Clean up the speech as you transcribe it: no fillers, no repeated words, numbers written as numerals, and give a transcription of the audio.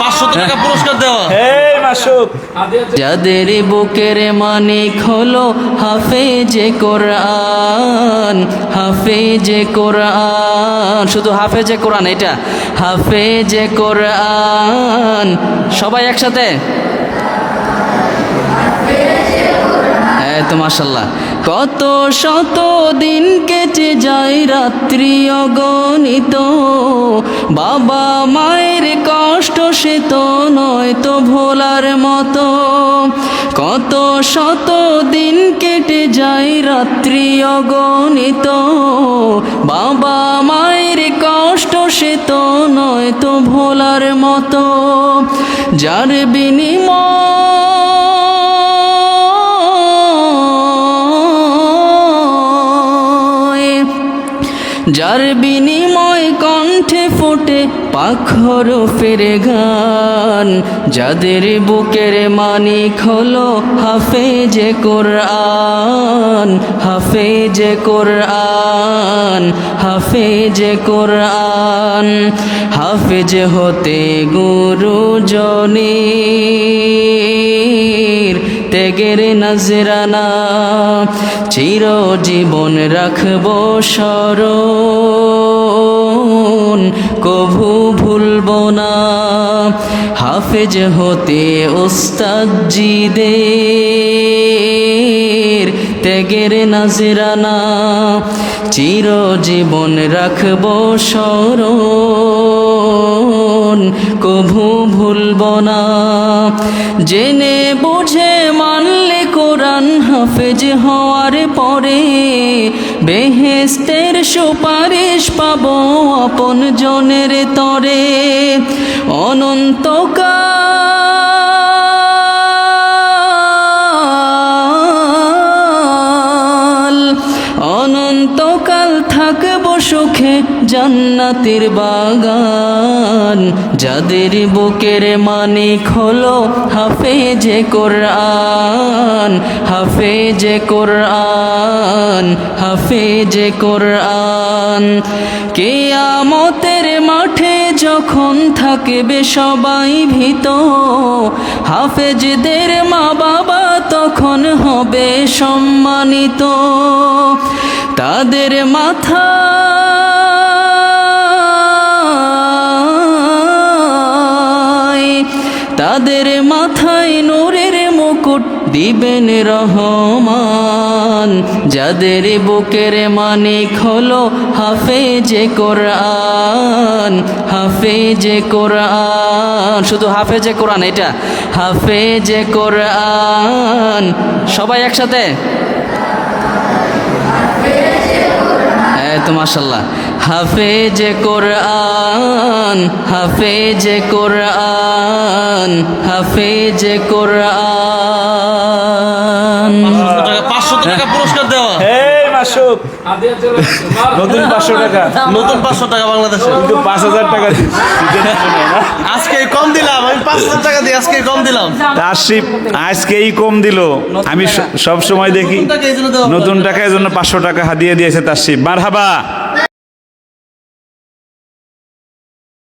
500 টাকা পুরস্কার দেওয়া। যাদের বুকের মানিক হলো হাফেজে কোরআন, হাফেজে কোরআন, শুধু হাফেজে কোরআন, এটা হাফেজে কোরআন। সবাই একসাথে, তো মাশাল্লাহ। কত শত দিন কেটে যায় রাত্রি অগণিত, বাবা মায়ের কষ্ট সে তো নয় তো ভোলার মতো। কত শত দিন কেটে যায় রাত্রি অগণিত, বাবা মায়ের কষ্ট সে তো নয় তো ভোলার মতো। যার বিনিময় কণ্ঠে ফোটে পাক হরফের গান, যাদের বুকের মানিক হলো হাফেজে কোরআন, হাফেজে কোরআন, হাফেজে কোরআন। হাফেজ হতে গুরুজনের ত্যাগের নজরানা, চিরজীবন রাখবো স্মরণ, কভু ভুলবো না। হাফেজ হতে উস্তাদজিদের ত্যাগের নজরানা, চিরজীবন রাখবো স্মরণ, কভু ভুলবো না। জেনে বুঝে মানলে কোরআন হাফেজ হওয়ার পরে, বেহেশতের সুপারিশ পাবো আপন জনের তরে। অনন্তকাল থাকবো সুখে জান্নাতের বাগান, যাদের বুকের মানিক হলো হাফেজে কোরআন, হাফেজে কোরআন, হাফেজে কোরআন। কিয়ামতের মাঠে যখন থাকবে সবাই ভীত, হাফেজদের মা বাবা তখন হবে সম্মানিত। তাদের মাথায় নূরের মুকুট দিবেন রহমান, যাদের বুকের মানিক হলো হাফেজে কোরআন, হাফেজে কোরআন, শুধু হাফেজে কোরআন, এটা হাফেজে কোরআন। সবাই একসাথে, তো মাশাল্লাহ। হাফেজে কোরআন, হাফেজে কোরআন, হাফেজে কোরআন। 500 টাকা পুরস্কার দেওয়া। নতুন 500 টাকা, নতুন 500 টাকা বাংলাদেশে, কিন্তু 5000 টাকা আজকে কম দিলাম। আমি 5000 টাকা দিয়ে আজকে কম দিলাম। তাশরিফ আজকেই কম দিল। আমি সব সময় দেখি নতুন টাকা এই জন্য দেওয়া। নতুন টাকা, এই জন্য 500 টাকা হাদিয়া দিয়েছে তাশরিফ। মারহাবা।